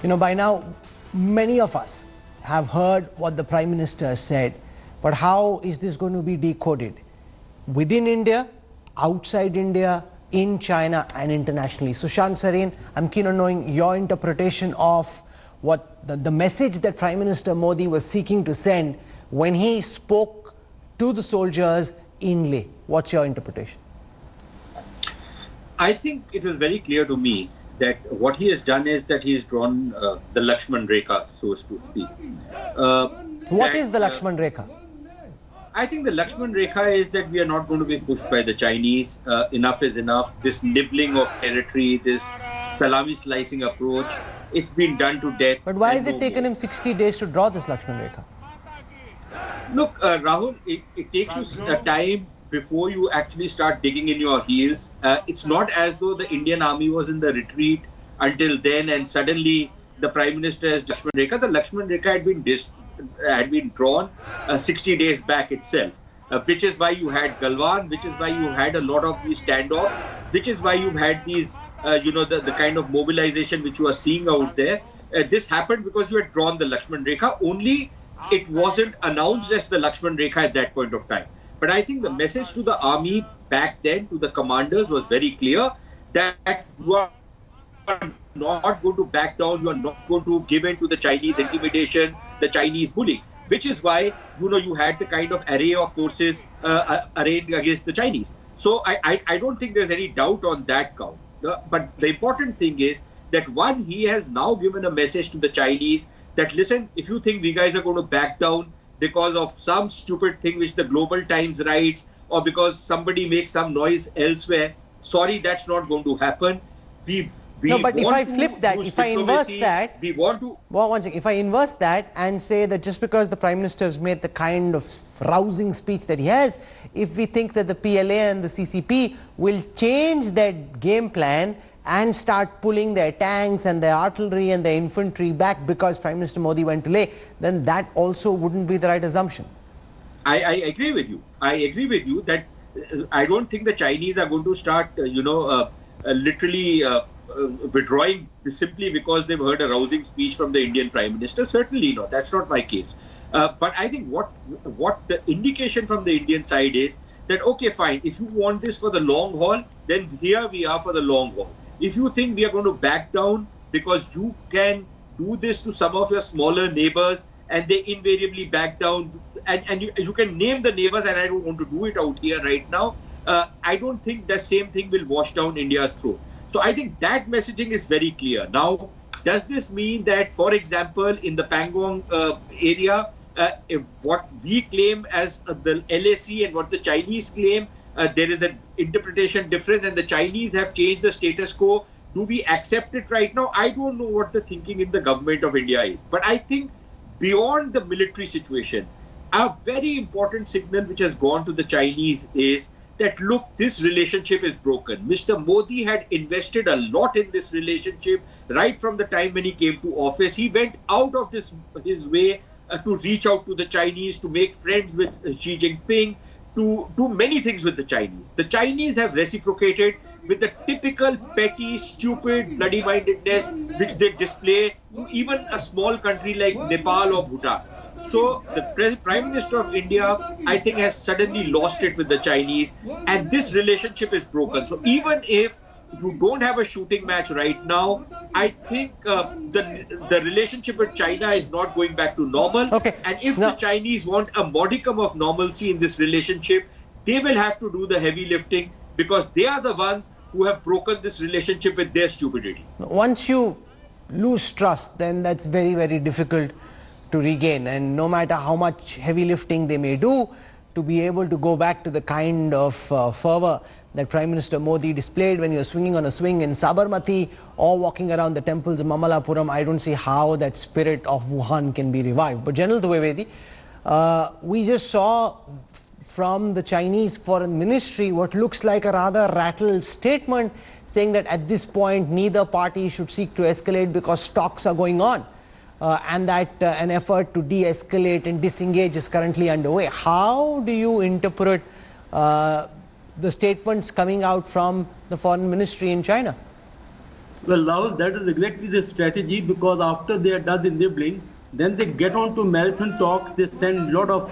By now, many of us have heard what the Prime Minister said, but how is this going to be decoded? Within India, outside India, in China and internationally. Sushant Sareen, I'm keen on knowing your interpretation of what the message that Prime Minister Modi was seeking to send when he spoke to the soldiers in Leh. What's your interpretation? I think it was very clear to me that what he has done is that he has drawn the Lakshman Rekha, so to speak. What is the Lakshman Rekha? I think the Lakshman Rekha is that we are not going to be pushed by the Chinese. Enough is enough. This nibbling of territory, this salami slicing approach, it's been done to death. But why has it taken him 60 days to draw this Lakshman Rekha? Look, Rahul, it takes you time before you actually start digging in your heels. It's not as though the Indian army was in the retreat until then and suddenly the Prime Minister has Lakshman Rekha. The Lakshman Rekha had been drawn 60 days back itself, which is why you had Galwan, which is why you had a lot of these standoffs, which is why you've had these, the kind of mobilization which you are seeing out there. This happened because you had drawn the Lakshman Rekha, only it wasn't announced as the Lakshman Rekha at that point of time. But I think the message to the army back then, to the commanders, was very clear that you are not going to back down, you are not going to give in to the Chinese intimidation, the Chinese bullying, which is why, you had the kind of array of forces arrayed against the Chinese. So I don't think there's any doubt on that count. But the important thing is that one, he has now given a message to the Chinese that, listen, if you think we guys are going to back down because of some stupid thing which the Global Times writes or because somebody makes some noise elsewhere, sorry, that's not going to happen. But if I flip that, if I inverse that, we want to... Well, one second. If I inverse that and say that just because the Prime Minister has made the kind of rousing speech that he has, if we think that the PLA and the CCP will change their game plan and start pulling their tanks and their artillery and their infantry back because Prime Minister Modi went to Leh, then that also wouldn't be the right assumption. I agree with you. I agree with you that I don't think the Chinese are going to start, literally withdrawing simply because they've heard a rousing speech from the Indian Prime Minister. Certainly not. That's not my case. But I think what the indication from the Indian side is that, okay, fine, if you want this for the long haul, then here we are for the long haul. If you think we are going to back down because you can do this to some of your smaller neighbors and they invariably back down, and you can name the neighbors, and I don't want to do it out here right now, I don't think the same thing will wash down India's throat. So I think that messaging is very clear. Now, does this mean that, for example, in the Pangong area, what we claim as the LAC and what the Chinese claim, there is an interpretation difference and the Chinese have changed the status quo? Do we accept it right now? I don't know what the thinking in the government of India is. But I think beyond the military situation, a very important signal which has gone to the Chinese is that, look, this relationship is broken. Mr. Modi had invested a lot in this relationship right from the time when he came to office. He went out of his way to reach out to the Chinese, to make friends with Xi Jinping, to do many things with the Chinese. The Chinese have reciprocated with the typical petty, stupid, bloody-mindedness which they display to even a small country like Nepal or Bhutan. So the Prime Minister of India, I think, has suddenly lost it with the Chinese, and this relationship is broken. So even if you don't have a shooting match right now, I think the relationship with China is not going back to normal. Okay. And if the Chinese want a modicum of normalcy in this relationship, they will have to do the heavy lifting because they are the ones who have broken this relationship with their stupidity. Once you lose trust, then that's very, very difficult to regain. And no matter how much heavy lifting they may do, to be able to go back to the kind of fervor that Prime Minister Modi displayed when he was swinging on a swing in Sabarmati or walking around the temples of Mamallapuram, I don't see how that spirit of Wuhan can be revived. But General Dwivedi, we just saw from the Chinese Foreign Ministry what looks like a rather rattled statement saying that at this point neither party should seek to escalate because talks are going on. And that an effort to de-escalate and disengage is currently underway. How do you interpret the statements coming out from the Foreign Ministry in China? Well, Rahul, that is exactly the strategy, because after they are done the nibbling, then they get on to marathon talks. They send a lot of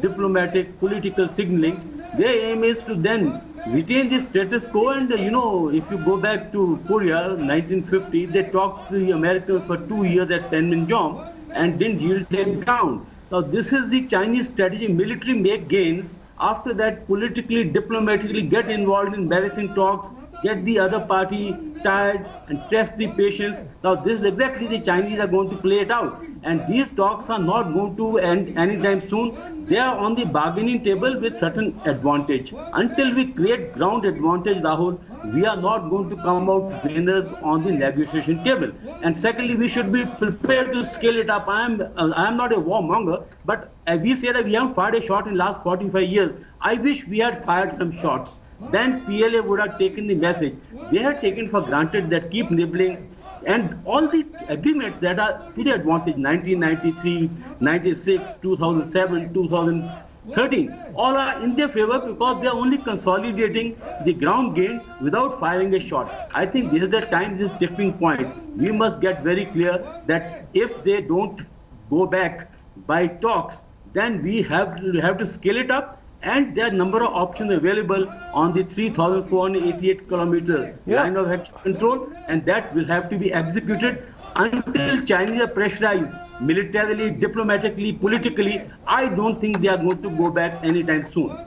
diplomatic, political signaling. Their aim is to then retain the status quo. And if you go back to Korea, 1950, they talked to the Americans for 2 years at Panmunjom and didn't yield them ground. Now, this is the Chinese strategy: military make gains. After that, politically, diplomatically get involved in marathon talks, get the other party tired and test the patience. Now, this is exactly the Chinese are going to play it out. And these talks are not going to end anytime soon. They are on the bargaining table with certain advantage. Until we create ground advantage, Rahul, we are not going to come out winners on the negotiation table. And secondly, we should be prepared to scale it up. I am not a warmonger, but we say that we haven't fired a shot in the last 45 years. I wish we had fired some shots. Then PLA would have taken the message. They have taken for granted that keep nibbling, and all the agreements that are to their advantage, 1993, 96, 2007, 2013, all are in their favor because they are only consolidating the ground gain without firing a shot. I think this is the time, this tipping point. We must get very clear that if they don't go back by talks, then we have to scale it up. And there are a number of options available on the 3,488 kilometer line of action control, and that will have to be executed until Chinese are pressurized militarily, diplomatically, politically. I don't think they are going to go back anytime soon.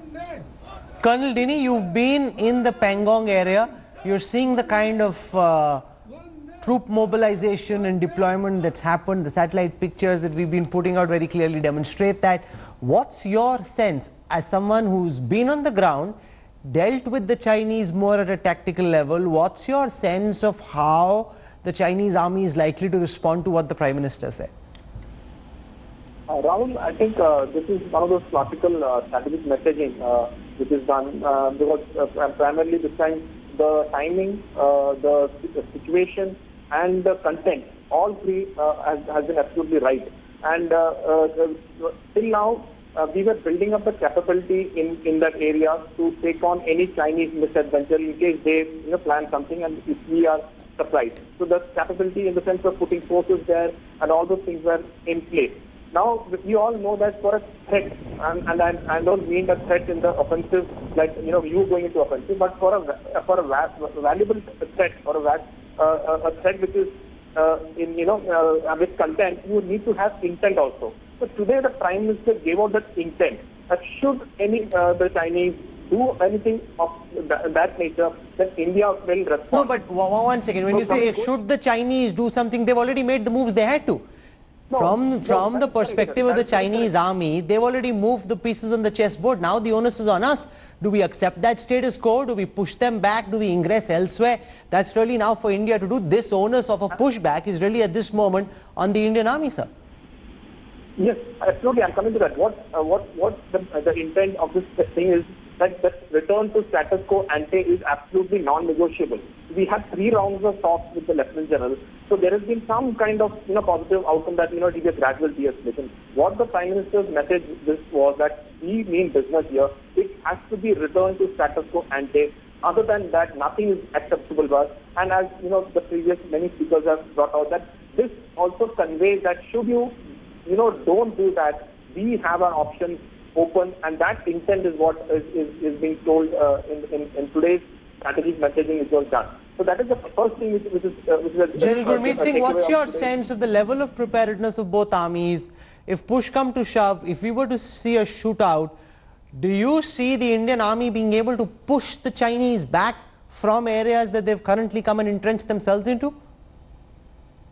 Colonel Dini, you've been in the Pangong area. You're seeing the kind of troop mobilization and deployment that's happened. The satellite pictures that we've been putting out very clearly demonstrate that. What's your sense, as someone who's been on the ground, dealt with the Chinese more at a tactical level, what's your sense of how the Chinese army is likely to respond to what the Prime Minister said? Rahul, I think this is one of those classical strategic messaging which is done because primarily this time the timing, the situation and the content, all three has been absolutely right. And till now, we were building up the capability in that area to take on any Chinese misadventure in case they plan something and if we are surprised. So the capability in the sense of putting forces there and all those things were in place. Now, we all know that for a threat, and I don't mean a threat in the offensive, like you going into offensive, but for a valuable threat or a threat which is with content, you need to have intent also. So today the Prime Minister gave out that intent that should the Chinese do anything of that nature, then India will respond. No, but one second. When you say should the Chinese do something, they've already made the moves they had to. From the perspective of the Chinese army, they've already moved the pieces on the chessboard. Now the onus is on us. Do we accept that status quo? Do we push them back? Do we ingress elsewhere? That's really now for India to do. This onus of a pushback is really at this moment on the Indian army, sir. Yes, absolutely. I'm coming to that. What the intent of this thing is that the return to status quo ante is absolutely non-negotiable. We had 3 rounds of talks with the Lieutenant General, so there has been some kind of positive outcome that it will be a gradual de-escalation. What the Prime Minister's message was that we mean business here. It has to be returned to status quo ante. Other than that, nothing is acceptable to us. And as the previous many speakers have brought out, that this also conveys that should you don't do that, we have an option open, and that intent is what is being told in today's strategic messaging which was done. So that is the first thing which is General Gurmeet Singh, what's your sense of the level of preparedness of both armies? If push come to shove, if we were to see a shootout, do you see the Indian army being able to push the Chinese back from areas that they've currently come and entrenched themselves into?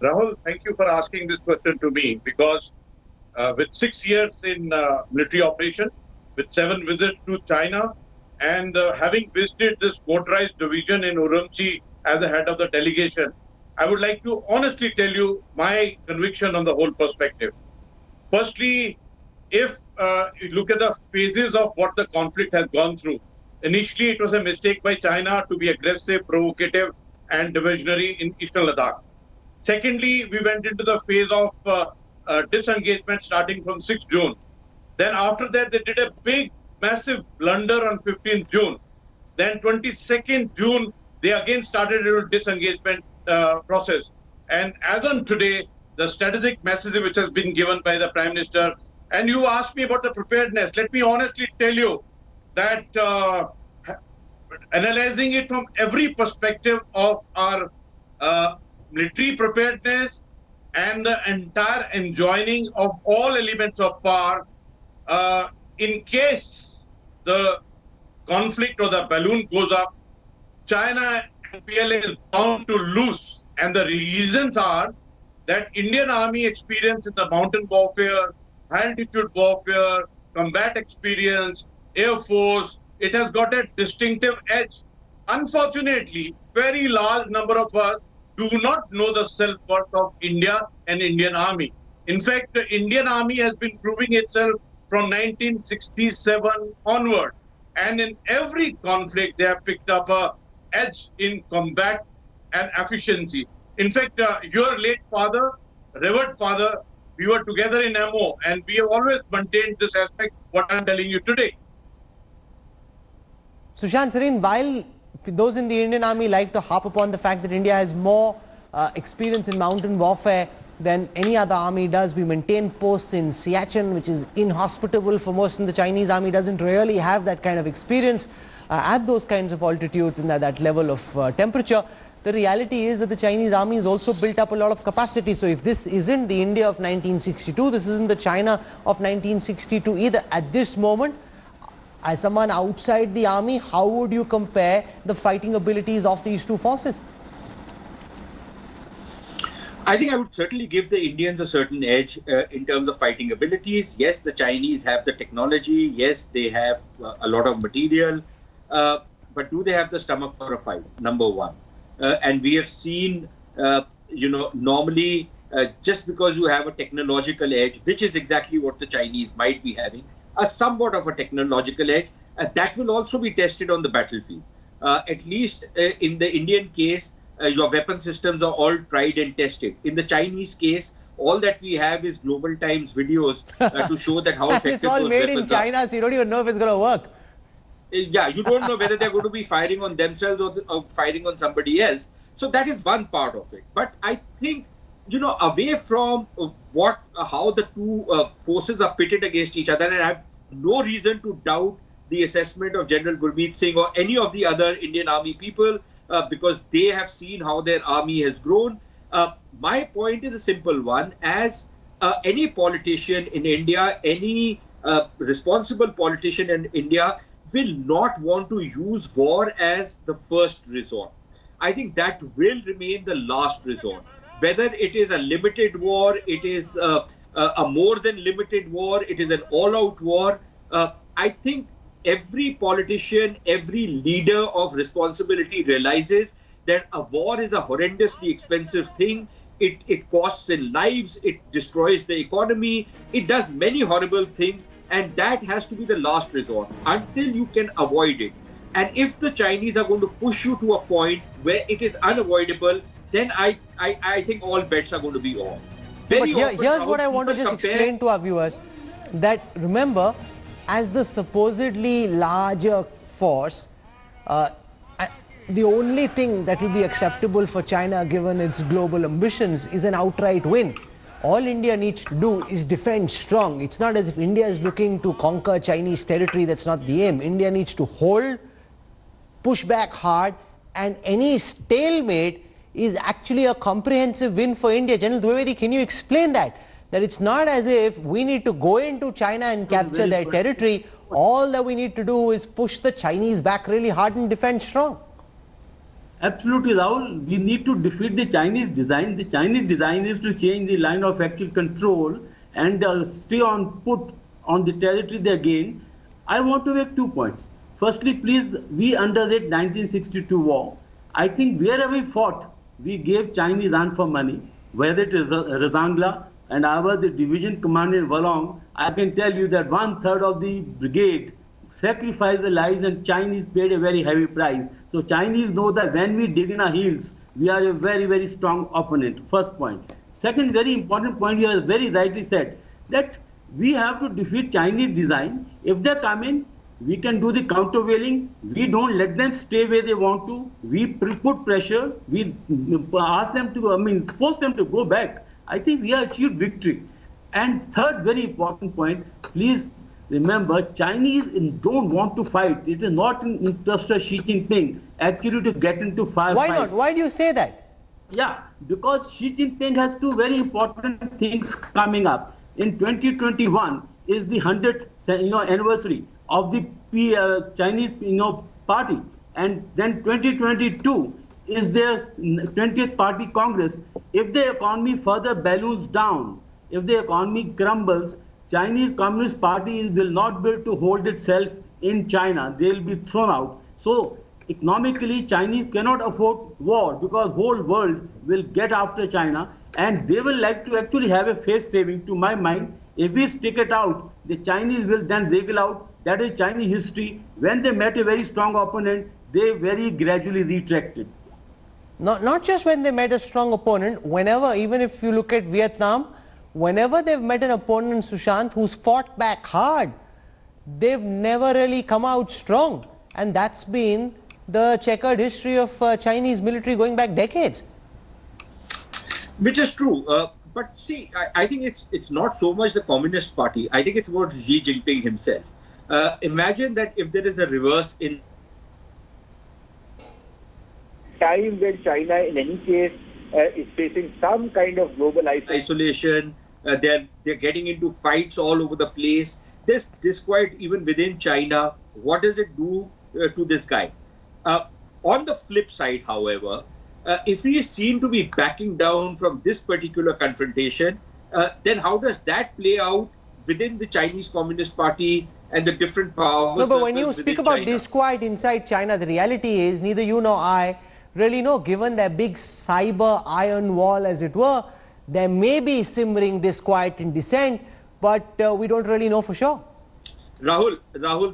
Rahul, thank you for asking this question to me, because with 6 years in military operation, with 7 visits to China, and having visited this motorized division in Urumqi as the head of the delegation, I would like to honestly tell you my conviction on the whole perspective. Firstly, if you look at the phases of what the conflict has gone through, initially it was a mistake by China to be aggressive, provocative and diversionary in eastern Ladakh. Secondly, we went into the phase of disengagement starting from 6th June. Then after that, they did a big, massive blunder on 15th June. Then 22nd June, they again started a disengagement. process. And as on today, the strategic message which has been given by the Prime Minister, and you asked me about the preparedness, let me honestly tell you that analyzing it from every perspective of our military preparedness and the entire enjoining of all elements of power, in case the conflict or the balloon goes up, China and PLA is bound to lose. And the reasons are that Indian Army experience in the mountain warfare, high altitude warfare, combat experience, Air Force, it has got a distinctive edge. Unfortunately, very large number of us do not know the self-worth of India and Indian Army. In fact, the Indian Army has been proving itself from 1967 onward. And in every conflict, they have picked up a edge in combat and efficiency. In fact, your late father, revered father, we were together in Nemu, and we have always maintained this aspect, what I'm telling you today. Sushant Sareen, while those in the Indian Army like to harp upon the fact that India has more experience in mountain warfare than any other army does, we maintain posts in Siachen, which is inhospitable for most, and the Chinese army doesn't really have that kind of experience at those kinds of altitudes and at that level of temperature. The reality is that the Chinese army has also built up a lot of capacity. So if this isn't the India of 1962, this isn't the China of 1962 either. At this moment, as someone outside the army, how would you compare the fighting abilities of these two forces? I think I would certainly give the Indians a certain edge in terms of fighting abilities. Yes, the Chinese have the technology. Yes, they have a lot of material. But do they have the stomach for a fight? Number one. And we have seen, normally just because you have a technological edge, which is exactly what the Chinese might be having, a somewhat of a technological edge, that will also be tested on the battlefield. At least in the Indian case, your weapon systems are all tried and tested. In the Chinese case, all that we have is Global Times videos to show that how effective it's all those made in weapons China, so you don't even know if it's going to work. Yeah, you don't know whether they're going to be firing on themselves or firing on somebody else. So that is one part of it. But I think, away from how the two forces are pitted against each other, and I have no reason to doubt the assessment of General Gurmeet Singh or any of the other Indian Army people, because they have seen how their army has grown. My point is a simple one. As any politician in India, any responsible politician in India will not want to use war as the first resort. I think that will remain the last resort. Whether it is a limited war, it is a more than limited war, it is an all-out war. I think every politician, every leader of responsibility realizes that a war is a horrendously expensive thing. It costs in lives, it destroys the economy, it does many horrible things, and that has to be the last resort until you can avoid it. And if the Chinese are going to push you to a point where it is unavoidable, then I think all bets are going to be off. But here's what I want to just explain to our viewers, that remember, as the supposedly larger force, the only thing that will be acceptable for China, given its global ambitions, is an outright win. All India needs to do is defend strong. It's not as if India is looking to conquer Chinese territory. That's not the aim. India needs to hold, push back hard, and any stalemate is actually a comprehensive win for India. General Dwivedi, can you explain that? That it's not as if we need to go into China and capture their territory. All that we need to do is push the Chinese back really hard and defend strong. Absolutely, Rahul. We need to defeat the Chinese design. The Chinese design is to change the line of actual control and stay on put on the territory they gain. I want to make 2 points. Firstly, please, we under the 1962 war, I think wherever we fought, we gave Chinese run for money. Whether it is Razangla and I was the division commander in Wallong, I can tell you that 1/3 of the brigade sacrificed their lives and Chinese paid a very heavy price. So Chinese know that when we dig in our heels, we are a very, very strong opponent. First point. Second, very important point, you have very rightly said that we have to defeat Chinese design. If they come in, we can do the countervailing. We don't let them stay where they want to. We put pressure. We ask them to, force them to go back. I think we have achieved victory. And third very important point, please remember, Chinese don't want to fight. It is not in interest of Xi Jinping actually to get into firefight. Why not? Why do you say that? Yeah, because Xi Jinping has two very important things coming up. In 2021 is the 100th anniversary of the Chinese party, and then 2022 is their 20th party congress. If the economy further balloons down, if the economy crumbles, Chinese Communist Party will not be able to hold itself in China. They will be thrown out. So economically, Chinese cannot afford war because whole world will get after China, and they will like to actually have a face saving. To my mind, if we stick it out, the Chinese will then wriggle out. That is Chinese history. When they met a very strong opponent, they very gradually retracted. Not just when they met a strong opponent, whenever, even if you look at Vietnam, whenever they've met an opponent, Sushant, who's fought back hard, they've never really come out strong. And that's been the checkered history of Chinese military going back decades. Which is true. But see, I think it's not so much the Communist Party. I think it's about Xi Jinping himself. Imagine that if there is a reverse in time when China, in any case, is facing some kind of global isolation, they're getting into fights all over the place. This disquiet even within China. What does it do to this guy? On the flip side, however, if he is seen to be backing down from this particular confrontation, then how does that play out within the Chinese Communist Party and the different powers? No, but when you speak about disquiet inside China, the reality is neither you nor I really know, given their big cyber iron wall, as it were, there may be simmering disquiet and dissent, but we don't really know for sure. Rahul,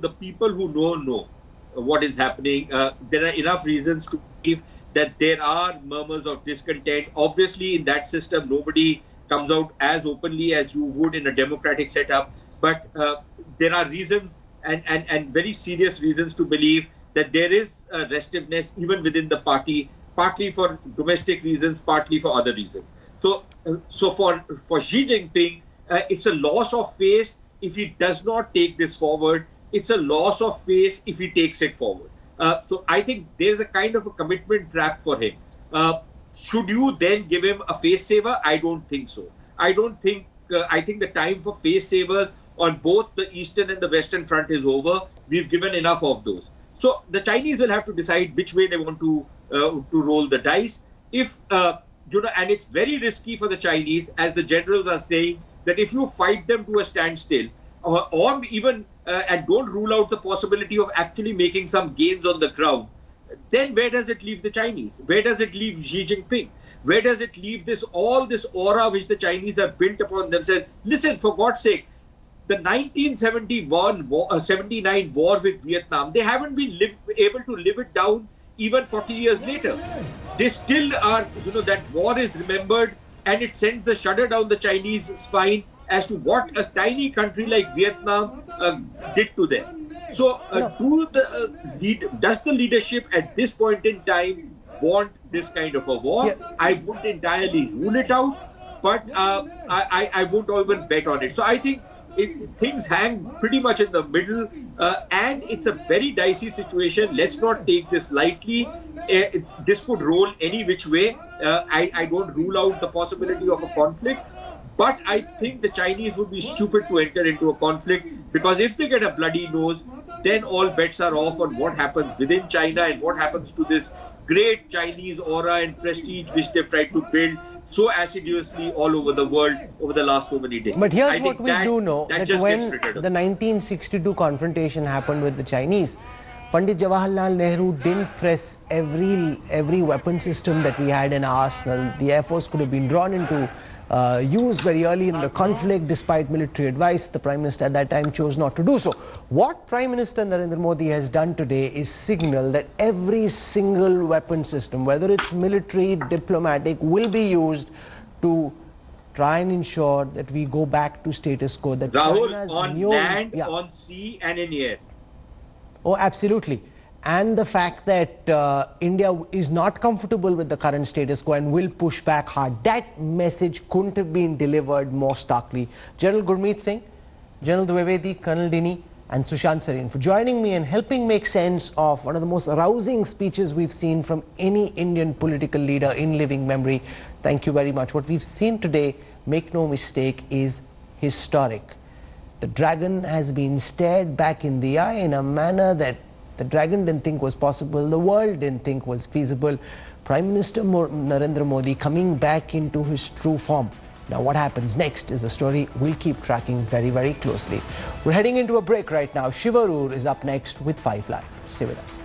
the people who know what is happening. There are enough reasons to believe that there are murmurs of discontent. Obviously, in that system, nobody comes out as openly as you would in a democratic setup. But there are reasons and very serious reasons to believe that there is restiveness even within the party, partly for domestic reasons, partly for other reasons. So for Xi Jinping, it's a loss of face if he does not take this forward. It's a loss of face if he takes it forward. So I think there's a kind of a commitment trap for him. Should you then give him a face saver? I don't think so. I think the time for face savers on both the eastern and the western front is over. We've given enough of those. So the Chinese will have to decide which way they want to roll the dice. If and it's very risky for the Chinese, as the generals are saying, that if you fight them to a standstill, or even and don't rule out the possibility of actually making some gains on the ground, then where does it leave the Chinese? Where does it leave Xi Jinping? Where does it leave all this aura which the Chinese have built upon themselves? Listen, for God's sake, the 1979 war with Vietnam, they haven't been able to live it down even 40 years later. They still are, that war is remembered, and it sends the shudder down the Chinese spine as to what a tiny country like Vietnam did to them. So does the leadership at this point in time want this kind of a war? Yeah. I wouldn't entirely rule it out, but I won't even bet on it. So I think things hang pretty much in the middle, and it's a very dicey situation. Let's not take this lightly. This could roll any which way. I don't rule out the possibility of a conflict, but I think the Chinese would be stupid to enter into a conflict, because if they get a bloody nose, then all bets are off on what happens within China and what happens to this great Chinese aura and prestige which they've tried to build so assiduously all over the world over the last so many days. But here's what we do know, that when the 1962 confrontation happened with the Chinese, Pandit Jawaharlal Nehru didn't press every weapon system that we had in our arsenal. The Air Force could have been drawn into use very early in the conflict. Despite military advice, the Prime Minister at that time chose not to do so. What Prime Minister Narendra Modi has done today is signal that every single weapon system, whether it's military, diplomatic, will be used to try and ensure that we go back to status quo. That Rahul, China's on land, on sea and in air. Oh, absolutely. And the fact that India is not comfortable with the current status quo and will push back hard, that message couldn't have been delivered more starkly. General Gurmeet Singh, General Dwivedi, Colonel Dini, and Sushant Sareen for joining me and helping make sense of one of the most rousing speeches we've seen from any Indian political leader in living memory. Thank you very much. What we've seen today, make no mistake, is historic. The dragon has been stared back in the eye in a manner that the dragon didn't think was possible, the world didn't think was feasible. Prime Minister Narendra Modi coming back into his true form. Now what happens next is a story we'll keep tracking very, very closely. We're heading into a break right now. Shivarur is up next with 5 Live. Stay with us.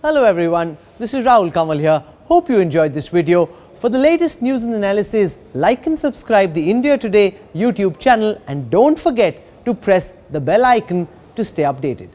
Hello everyone, this is Rahul Kamal here. Hope you enjoyed this video. For the latest news and analysis, like and subscribe the India Today YouTube channel and don't forget to press the bell icon to stay updated.